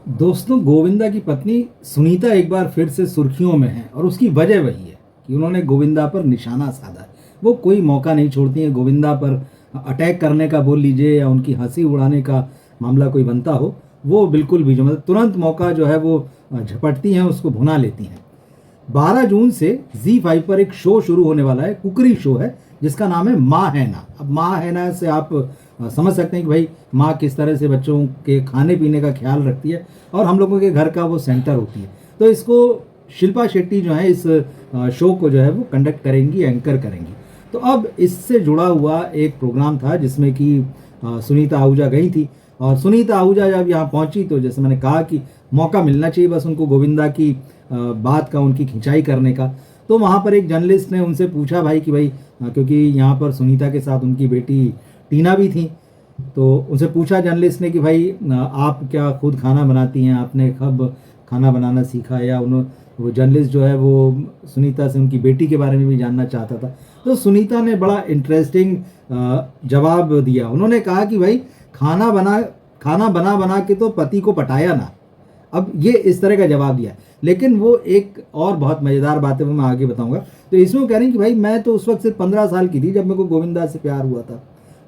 दोस्तों, गोविंदा की पत्नी सुनीता एक बार फिर से सुर्खियों में है और उसकी वजह वही है कि उन्होंने गोविंदा पर निशाना साधा है। वो कोई मौका नहीं छोड़ती हैं गोविंदा पर अटैक करने का, बोल लीजिए, या उनकी हंसी उड़ाने का मामला कोई बनता हो, वो बिल्कुल भी जो मतलब तुरंत मौका जो है वो झपटती हैं, उसको भुना लेती हैं। 12 जून से Z5 पर एक शो शुरू होने वाला है, कुकरी शो है, जिसका नाम है माँ है ना। अब माँ है ना से आप समझ सकते हैं कि भाई माँ किस तरह से बच्चों के खाने पीने का ख्याल रखती है और हम लोगों के घर का वो सेंटर होती है। तो इसको शिल्पा शेट्टी जो है इस शो को जो है वो कंडक्ट करेंगी, एंकर करेंगी। तो अब इससे जुड़ा हुआ एक प्रोग्राम था जिसमें कि सुनीता आहूजा गई थी। और सुनीता आहूजा जब यहाँ पहुंची तो जैसे मैंने कहा कि मौका मिलना चाहिए बस उनको गोविंदा की बात का, उनकी खिंचाई करने का। तो वहाँ पर एक जर्नलिस्ट ने उनसे पूछा भाई कि भाई क्योंकि यहाँ पर सुनीता के साथ उनकी बेटी टीना भी थी, तो उनसे पूछा जर्नलिस्ट ने कि भाई आप क्या खुद खाना बनाती हैं, आपने कब खाना बनाना सीखा, या वो जर्नलिस्ट जो है वो सुनीता से उनकी बेटी के बारे में भी जानना चाहता था। तो सुनीता ने बड़ा इंटरेस्टिंग जवाब दिया। उन्होंने कहा कि भाई खाना बना बना के तो पति को पटाया ना। अब ये इस तरह का जवाब दिया। लेकिन वो एक और बहुत मज़ेदार बात है, वो मैं आगे बताऊंगा। तो इसमें वो कह रही हैं कि भाई मैं तो उस वक्त सिर्फ 15 साल की थी जब मेरे को गोविंदा से प्यार हुआ था,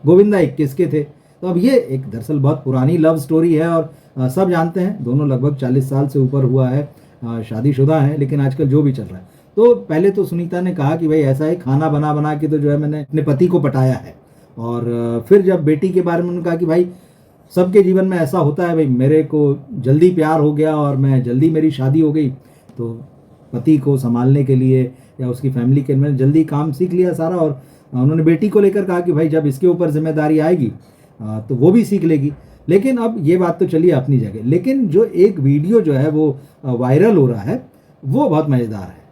गोविंदा 21 के थे। तो अब ये एक दरअसल बहुत पुरानी लव स्टोरी है और सब जानते हैं दोनों लगभग 40 साल से ऊपर हुआ है, शादीशुदा हैं, लेकिन आजकल जो भी चल रहा है। तो पहले तो सुनीता ने कहा कि भाई ऐसा है, खाना बना बना के तो जो है मैंने अपने पति को पटाया है। और फिर जब बेटी के बारे में उन्होंने कहा कि भाई सबके जीवन में ऐसा होता है, भाई मेरे को जल्दी प्यार हो गया और मैं जल्दी मेरी शादी हो गई, तो पति को संभालने के लिए या उसकी फैमिली के मैंने जल्दी काम सीख लिया सारा। और उन्होंने बेटी को लेकर कहा कि भाई जब इसके ऊपर जिम्मेदारी आएगी तो वो भी सीख लेगी। लेकिन अब ये बात तो चलिए अपनी जगह, लेकिन जो एक वीडियो जो है वो वायरल हो रहा है वो बहुत मज़ेदार है।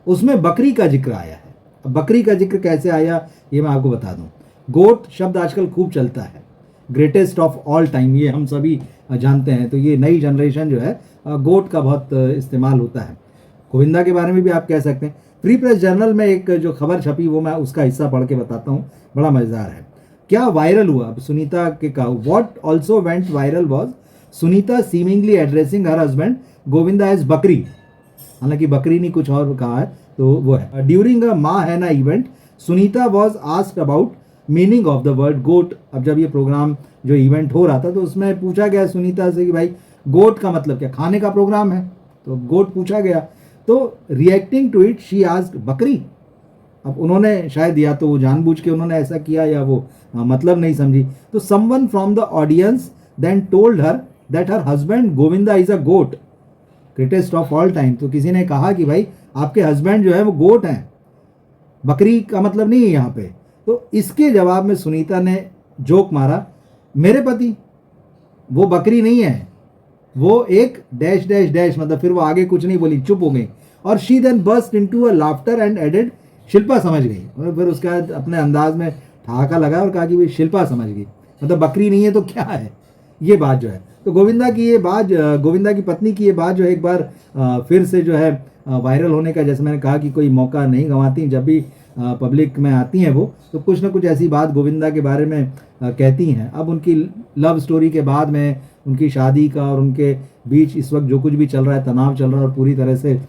उसमें बकरी का जिक्र आया है। अब बकरी का जिक्र कैसे आया ये मैं आपको बता दूं। गोट शब्द आजकल खूब चलता है, ग्रेटेस्ट ऑफ ऑल टाइम, ये हम सभी जानते हैं। तो ये नई जनरेशन जो है गोट का बहुत इस्तेमाल होता है। गोविंदा के बारे में भी आप कह सकते हैं। फ्री प्रेस जर्नल में एक जो खबर छपी वो मैं उसका हिस्सा पढ़ के बताता हूँ, बड़ा मज़ेदार है। क्या वायरल हुआ, अब सुनीता के कहा, what also went viral was Sunita seemingly addressing her husband Govinda as bakri. हालांकि बकरी नहीं, कुछ और कहा है, तो वो है। ड्यूरिंग अ माँ है ना event Sunita was asked about meaning of the word goat. अब जब ये प्रोग्राम जो इवेंट हो रहा था तो उसमें पूछा गया सुनीता से कि भाई गोट का मतलब क्या, खाने का प्रोग्राम है तो गोट पूछा गया। तो reacting to it she asked bakri. अब उन्होंने शायद या तो वो जानबूझ के उन्होंने ऐसा किया या वो मतलब नहीं समझी। तो someone from the audience then told her that her husband Govinda is a goat greatest of all time. तो किसी ने कहा कि भाई आपके हस्बैंड जो है वो गोट हैं, बकरी का मतलब नहीं है यहाँ पे। तो इसके जवाब में सुनीता ने जोक मारा, मेरे पति वो बकरी नहीं है, वो एक डैश डैश डैश, मतलब फिर वो आगे कुछ नहीं बोली, चुप हो गई। और she then burst into a laughter and added, Shilpa समझ गई। और फिर उसके बाद अपने अंदाज में ठहाका लगा और कहा कि भाई शिल्पा समझ गई, मतलब बकरी नहीं है तो क्या है, ये बात जो है। तो गोविंदा की ये बात, गोविंदा की पत्नी की ये बात जो है एक बार फिर से जो है वायरल होने का, जैसे मैंने कहा कि कोई मौका नहीं गंवाती, जब भी पब्लिक में आती हैं वो तो कुछ ना कुछ ऐसी बात गोविंदा के बारे में कहती हैं। अब उनकी लव स्टोरी के बाद में उनकी शादी का और उनके बीच इस वक्त जो कुछ भी चल रहा है, तनाव चल रहा है और पूरी तरह से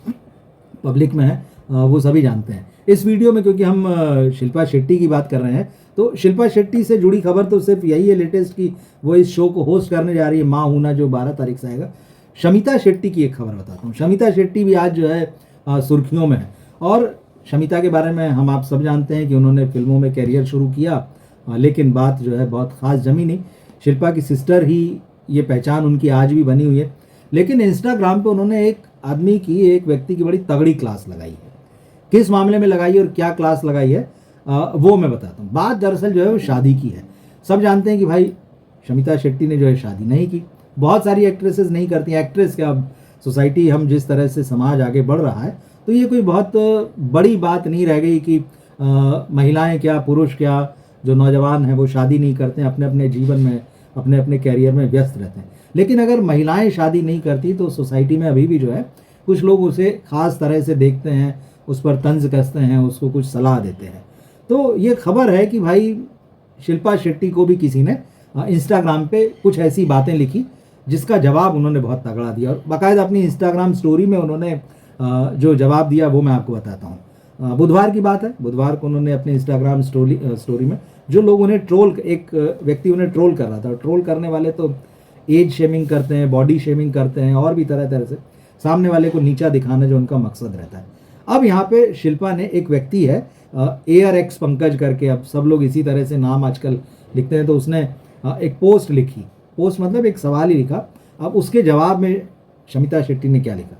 पब्लिक में है, वो सभी जानते हैं। इस वीडियो में क्योंकि हम शिल्पा शेट्टी की बात कर रहे हैं तो शिल्पा शेट्टी से जुड़ी खबर तो सिर्फ यही है लेटेस्ट कि वो इस शो को होस्ट करने जा रही है, माँ हूना, जो 12 तारीख से आएगा। शमिता शेट्टी की एक खबर बताता हूँ। शमिता शेट्टी भी आज जो है सुर्खियों में है। और शमिता के बारे में हम आप सब जानते हैं कि उन्होंने फिल्मों में कैरियर शुरू किया, लेकिन बात जो है बहुत ख़ास जमी नहीं। शिल्पा की सिस्टर ही ये पहचान उनकी आज भी बनी हुई है। लेकिन इंस्टाग्राम पे उन्होंने एक आदमी की, एक व्यक्ति की बड़ी तगड़ी क्लास लगाई है। किस मामले में लगाई है और क्या क्लास लगाई है वो मैं बताता हूँ। बात दरअसल जो है वो शादी की है। सब जानते हैं कि भाई शमिता शेट्टी ने जो है शादी नहीं की। बहुत सारी एक्ट्रेसेस नहीं करती हैं। एक्ट्रेस क्या, अब सोसाइटी, हम जिस तरह से समाज आगे बढ़ रहा है तो ये कोई बहुत बड़ी बात नहीं रह गई कि महिलाएं क्या, पुरुष क्या, जो नौजवान हैं वो शादी नहीं करते हैं, अपने अपने जीवन में, अपने अपने कैरियर में व्यस्त रहते हैं। लेकिन अगर महिलाएं शादी नहीं करती तो सोसाइटी में अभी भी जो है कुछ लोग उसे ख़ास तरह से देखते हैं, उस पर तंज कसते हैं, उसको कुछ सलाह देते हैं। तो ये खबर है कि भाई शिल्पा शेट्टी को भी किसी ने इंस्टाग्राम पे कुछ ऐसी बातें लिखी जिसका जवाब उन्होंने बहुत तगड़ा दिया और बाकायदा अपनी इंस्टाग्राम स्टोरी में उन्होंने जो जवाब दिया वो मैं आपको बताता हूँ। बुधवार की बात है, बुधवार को उन्होंने अपने इंस्टाग्राम स्टोरी में जो लोग उन्हें एक व्यक्ति उन्हें ट्रोल कर रहा था, ट्रोल करने वाले तो एज शेमिंग करते हैं, बॉडी शेमिंग करते हैं और भी तरह तरह से सामने वाले को नीचा दिखाना जो उनका मकसद रहता है। अब यहाँ पे शिल्पा ने, एक व्यक्ति है ARX पंकज करके, अब सब लोग इसी तरह से नाम आजकल लिखते हैं, तो उसने एक पोस्ट लिखी, पोस्ट मतलब एक सवाल ही लिखा। अब उसके जवाब में शमिता शेट्टी ने क्या लिखा?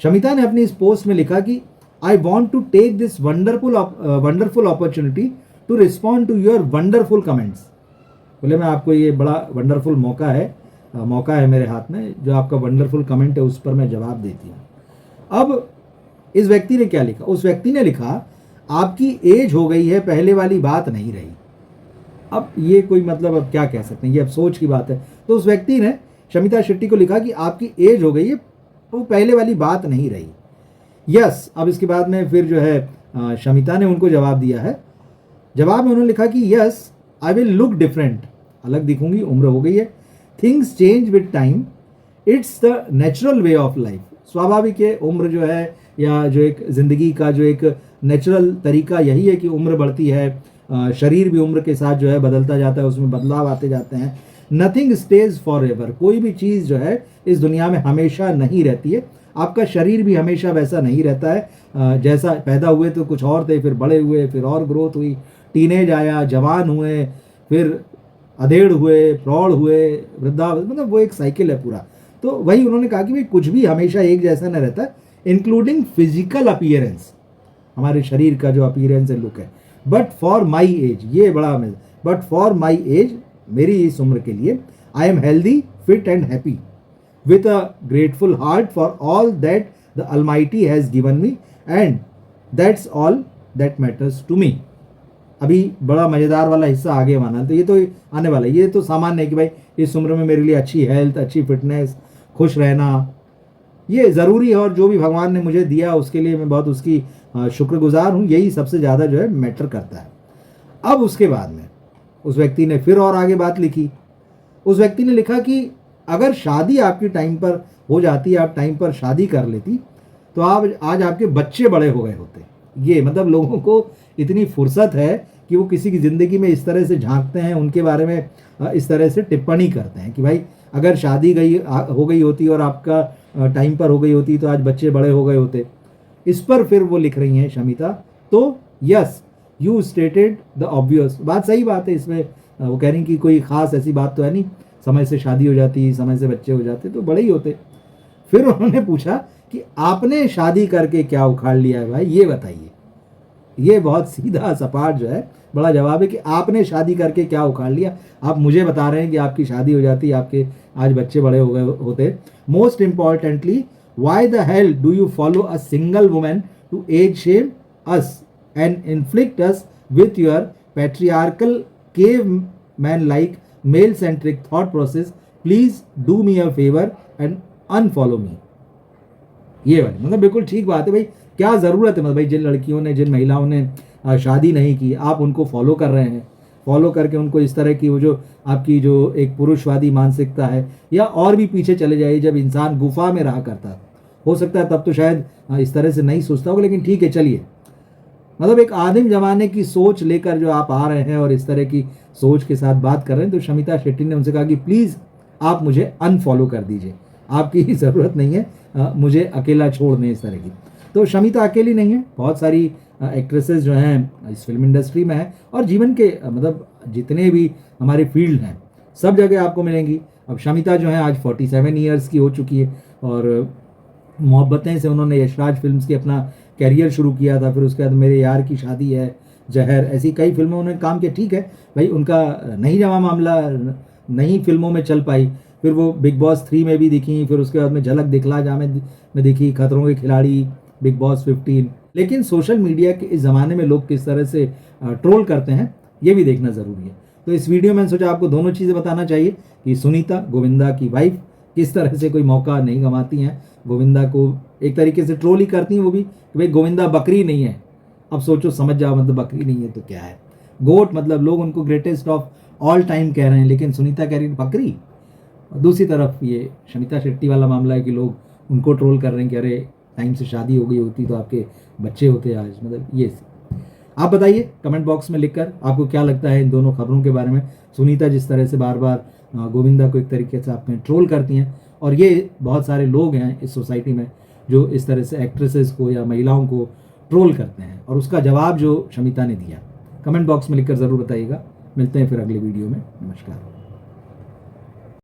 शमिता ने अपनी इस पोस्ट में लिखा कि I want to take this wonderful opportunity to respond to your wonderful comments. बोले मैं आपको, ये बड़ा वंडरफुल मौका है मेरे हाथ में, जो आपका वंडरफुल कमेंट है उस पर मैं जवाब देती हूँ। अब इस व्यक्ति ने क्या लिखा? उस व्यक्ति ने लिखा आपकी एज हो गई है, पहले वाली बात नहीं रही। अब ये कोई मतलब, अब क्या कह सकते हैं, ये अब सोच की बात है। तो उस व्यक्ति ने शमिता शेट्टी को लिखा कि आपकी एज हो गई है, वो पहले वाली बात नहीं रही। यस। अब इसके बाद में फिर जो है शमिता ने उनको जवाब दिया है। जवाब में उन्होंने लिखा कि yes I will look different, अलग दिखूंगी, उम्र हो गई है, things change with time, it's the natural way of life. स्वाभाविक है, उम्र जो है या जो एक ज़िंदगी का जो एक नेचुरल तरीका यही है कि उम्र बढ़ती है, शरीर भी उम्र के साथ जो है बदलता जाता है, उसमें बदलाव आते जाते हैं। नथिंग स्टेज फॉर एवर, कोई भी चीज़ जो है इस दुनिया में हमेशा नहीं रहती है। आपका शरीर भी हमेशा वैसा नहीं रहता है, जैसा पैदा हुए तो कुछ और थे, फिर बड़े हुए, फिर और ग्रोथ हुई, टीनेज आया, जवान हुए, फिर अधेड़ हुए, प्रौढ़ हुए, वृद्धा, मतलब वो एक साइकिल है पूरा। तो वही उन्होंने कहा कि भाई कुछ भी हमेशा एक जैसा नहीं रहता, इंक्लूडिंग फिजिकल अपीयरेंस, हमारे शरीर का जो अपीयरेंस है, लुक है। बट फॉर माई एज, ये बड़ा मैं, बट फॉर माई एज, मेरी इस उम्र के लिए, I am healthy, fit and happy with a grateful heart for all that the Almighty has given me and that's all that matters to me। अभी बड़ा मज़ेदार वाला हिस्सा आगे माना, तो ये तो आने वाला है, ये तो सामान्य है कि भाई इस उम्र में मेरे लिए अच्छी हेल्थ, अच्छी फिटनेस, खुश रहना ये ज़रूरी है, और जो भी भगवान ने मुझे दिया उसके लिए मैं बहुत उसकी शुक्रगुजार हूँ, यही सबसे ज़्यादा जो है मैटर करता है। अब उसके बाद में उस व्यक्ति ने फिर और आगे बात लिखी। उस व्यक्ति ने लिखा कि अगर शादी आपकी टाइम पर हो जाती, आप टाइम पर शादी कर लेती, तो आप आज आपके बच्चे बड़े हो गए होते। ये मतलब लोगों को इतनी फुर्सत है कि वो किसी की ज़िंदगी में इस तरह से झांकते हैं, उनके बारे में इस तरह से टिप्पणी करते हैं कि भाई अगर शादी हो गई होती और आपका टाइम पर हो गई होती तो आज बच्चे बड़े हो गए होते। इस पर फिर वो लिख रही हैं शमिता, तो yes you stated the obvious, बात सही बात है। इसमें वो कह रही कि कोई ख़ास ऐसी बात तो है नहीं, समय से शादी हो जाती, समय से बच्चे हो जाते तो बड़े ही होते। फिर उन्होंने पूछा कि आपने शादी करके क्या उखाड़ लिया है भाई, ये बताइए। ये बहुत सीधा सपाट जो है बड़ा जवाब है कि आपने शादी करके क्या उखाड़ लिया। आप मुझे बता रहे हैं कि आपकी शादी हो जाती, आपके आज बच्चे बड़े हो गए होते। Most importantly, why the hell do you follow a single women to as shame us and inflict us with your patriarchal cave man like male centric thought process, please do me a favour and unfollow me. ये वाली मतलब बिल्कुल ठीक बात है भाई, क्या ज़रूरत है, मतलब भाई जिन लड़कियों ने, जिन महिलाओं ने शादी नहीं की, आप उनको फॉलो कर रहे हैं, फॉलो करके उनको इस तरह की वो जो आपकी जो एक पुरुषवादी मानसिकता है, या और भी पीछे चले जाइए, जब इंसान गुफा में रहा करता, हो सकता है तब तो शायद इस तरह से नहीं सोचता होगा, लेकिन ठीक है चलिए, मतलब एक आदिम जमाने की सोच लेकर जो आप आ रहे हैं और इस तरह की सोच के साथ बात कर रहे हैं, तो शमिता शेट्टी ने उनसे कहा कि प्लीज़ आप मुझे अनफॉलो कर दीजिए, आपकी ज़रूरत नहीं है मुझे अकेला छोड़ दें इस तरह की। तो शमिता अकेली नहीं है, बहुत सारी एक्ट्रेसेस जो हैं इस फिल्म इंडस्ट्री में हैं, और जीवन के मतलब जितने भी हमारे फील्ड हैं सब जगह आपको मिलेंगी। अब शमिता जो है आज 47 ईयर्स की हो चुकी है, और मोहब्बतें से उन्होंने यशराज फिल्म्स की अपना कैरियर शुरू किया था, फिर उसके बाद मेरे यार की शादी है, जहर, ऐसी कई फिल्मों में काम किया। ठीक है भाई, उनका नहीं जमा मामला, नई फिल्मों में चल पाई, फिर वो बिग बॉस 3 में भी दिखी, फिर उसके बाद में झलक दिखला जा में दिखी, खतरों के खिलाड़ी, बिग बॉस 15। लेकिन सोशल मीडिया के इस ज़माने में लोग किस तरह से ट्रोल करते हैं ये भी देखना ज़रूरी है। तो इस वीडियो में सोचा आपको दोनों चीज़ें बताना चाहिए कि सुनीता गोविंदा की वाइफ किस तरह से कोई मौका नहीं गंवाती हैं, गोविंदा को एक तरीके से ट्रोल ही करती हैं वो भी कि भाई गोविंदा बकरी नहीं है। अब सोचो, समझ जाओ, मतलब बकरी नहीं है तो क्या है, गोट, मतलब लोग उनको ग्रेटेस्ट ऑफ ऑल टाइम कह रहे हैं, लेकिन सुनीता कह रही है बकरी। और दूसरी तरफ ये शमिता शेट्टी वाला मामला है कि लोग उनको ट्रोल कर रहे हैं कि अरे टाइम से शादी हो गई होती तो आपके बच्चे होते आज, मतलब ये आप बताइए कमेंट बॉक्स में लिखकर आपको क्या लगता है इन दोनों खबरों के बारे में। सुनीता जिस तरह से बार बार गोविंदा को एक तरीके से आप में ट्रोल करती हैं, और ये बहुत सारे लोग हैं इस सोसाइटी में जो इस तरह से एक्ट्रेसेस को या महिलाओं को ट्रोल करते हैं, और उसका जवाब जो शमिता ने दिया, कमेंट बॉक्स में लिखकर ज़रूर बताइएगा। मिलते हैं फिर अगले वीडियो में। नमस्कार।